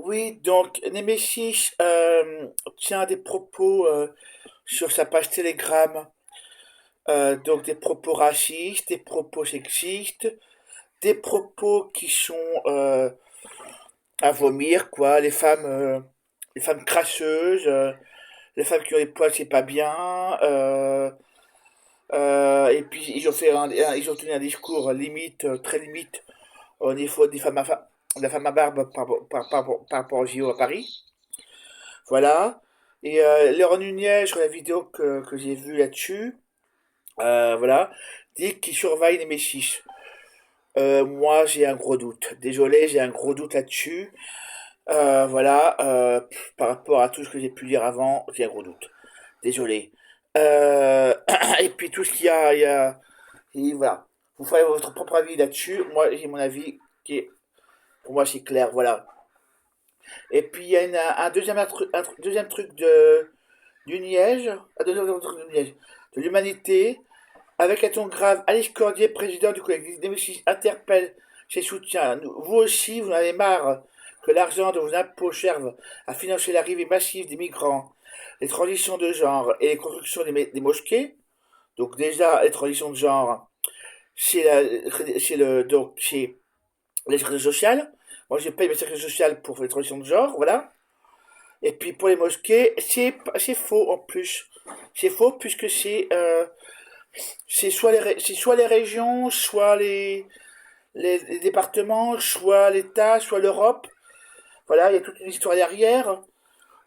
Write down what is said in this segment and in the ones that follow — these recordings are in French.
Oui, donc Nemesis tient des propos sur sa page Telegram, donc des propos racistes, des propos sexistes, des propos qui sont à vomir, quoi. Les femmes crasseuses, les femmes qui ont des poils, c'est pas bien. Et puis ils ont tenu un discours limite, très limite au niveau des femmes de la femme à barbe par rapport au JO à Paris. Voilà. Et Laurent Nunez, sur la vidéo que j'ai vue là-dessus, voilà, dit qu'il surveille les Messis. Moi, j'ai un gros doute. Désolé, j'ai un gros doute là-dessus. Voilà, par rapport à tout ce que j'ai pu lire avant, j'ai un gros doute. Désolé. Et puis tout ce qu'il y a, et voilà. Vous ferez votre propre avis là-dessus. Moi, j'ai mon avis qui est, pour moi, c'est clair. Voilà. Et puis il y a un deuxième truc du Niège, de l'humanité, avec un ton grave. Alice Cordier, président du collectif Nemesis, interpelle ses soutiens. Vous aussi, vous en avez marre que l'argent de vos impôts serve à financer l'arrivée massive des migrants, les transitions de genre et les constructions des mosquées. Donc déjà, les transitions de genre, c'est les sécurité sociale. Moi, je paye mes sécurité sociale pour les transitions de genre, voilà. Et puis pour les mosquées, c'est faux en plus. C'est faux puisque c'est soit les régions, soit les départements, soit l'État, soit l'Europe. Voilà, il y a toute une histoire derrière.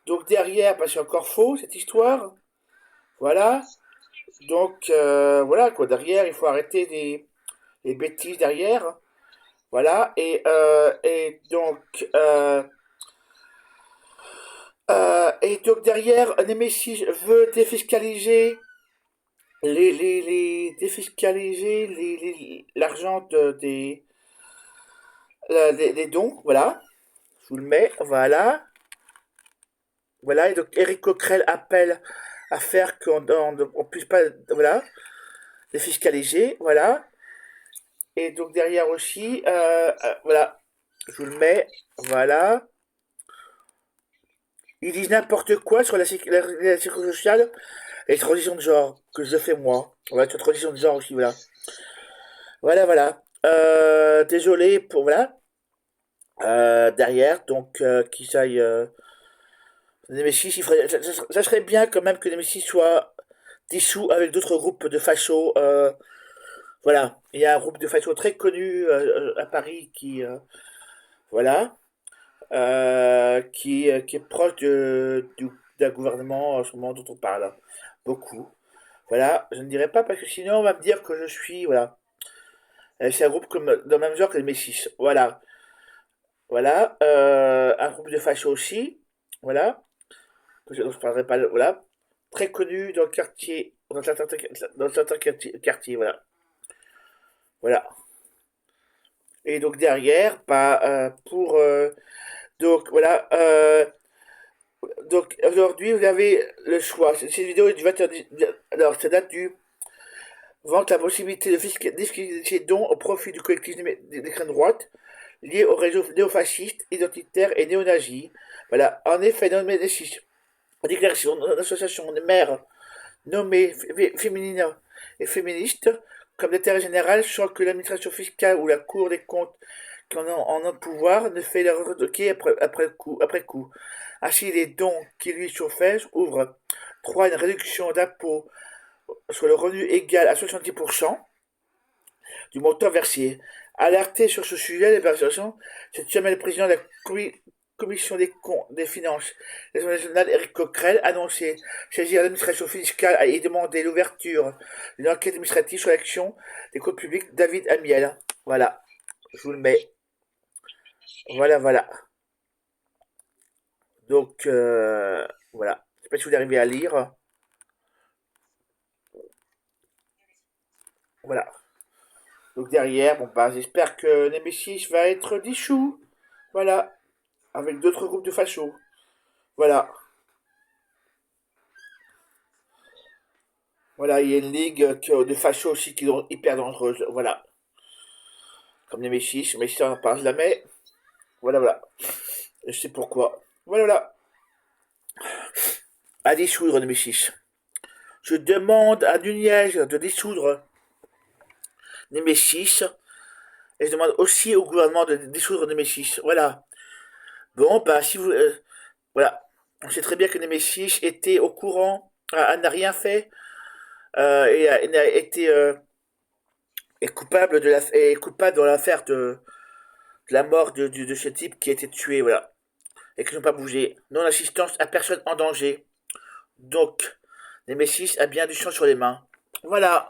Donc derrière, bah, c'est encore faux cette histoire. Voilà. Donc voilà quoi, derrière, il faut arrêter les bêtises derrière. Voilà. Et donc derrière, Nemesis veut défiscaliser défiscaliser l'argent des dons, voilà. Je vous le mets, voilà. Voilà, et donc Eric Coquerel appelle à faire qu'on puisse pas, voilà, défiscaliser, voilà. Et donc derrière aussi, voilà, je vous le mets, voilà. Ils disent n'importe quoi sur la sécurité sociale et les transitions de genre, que je fais moi. Voilà, sur la transition de genre aussi, voilà. Voilà, voilà. Désolé pour, voilà. Derrière, donc, qu'ils aillent. Nemesis, ça serait bien quand même que Nemesis soit dissous avec d'autres groupes de fachos. Voilà, il y a un groupe de fachos très connu à Paris voilà, qui est proche d'un gouvernement en ce moment dont on parle beaucoup. Voilà, je ne dirais pas parce que sinon on va me dire que je suis, voilà, c'est un groupe comme dans le même genre que Nemesis. Voilà, voilà, un groupe de fachos aussi. Voilà. Je ne parlerai pas, voilà, très connu dans le quartier, dans certains quartiers, voilà. Voilà. Et donc derrière, bah, donc voilà, donc aujourd'hui vous avez le choix. Cette vidéo est du 21, alors ça date du vente la possibilité de fiscaliser dons au profit du collectif d'extrême droite lié au réseau néofasciste, identitaire et néo-nazi. Voilà, en effet, dans le Médicis, déclaration d'association de maires nommées féminines et féministes comme d'intérêt général sans que l'administration fiscale ou la Cour des comptes qui en ont le pouvoir ne fait l'erreur de après coup. Ainsi, les dons qui lui sont faits ouvrent 3. Une réduction d'impôt sur le revenu égal à 70% du montant versé. Alerté sur ce sujet, les personnes, cette semaine, le président de la commission des finances nationale, Eric Coquerel, a annoncé saisir l'administration fiscale et demander l'ouverture d'une enquête administrative sur l'action des comptes publics David Amiel. Voilà, je vous le mets. Voilà, voilà. Donc, voilà. Je ne sais pas si vous arrivez à lire. Voilà. Donc derrière, bon bah j'espère que Nemesis va être dissous. Voilà. Avec d'autres groupes de fachos. Voilà. Voilà, il y a une ligue de fachos aussi qui est hyper dangereuse. Voilà. Comme Nemesis, mais si on en parle jamais. Voilà, voilà. Je sais pourquoi. Voilà, voilà. À dissoudre, Nemesis. Je demande à Nunez de dissoudre Nemesis. Et je demande aussi au gouvernement de dissoudre Nemesis. Voilà. Bon, bah, si vous. Voilà. On sait très bien que Nemesis était au courant, n'a rien fait, et n'a été est coupable est coupable dans l'affaire de la mort de ce type qui a été tué, voilà. Et qui n'ont pas bougé. Non-assistance à personne en danger. Donc, Nemesis a bien du sang sur les mains. Voilà.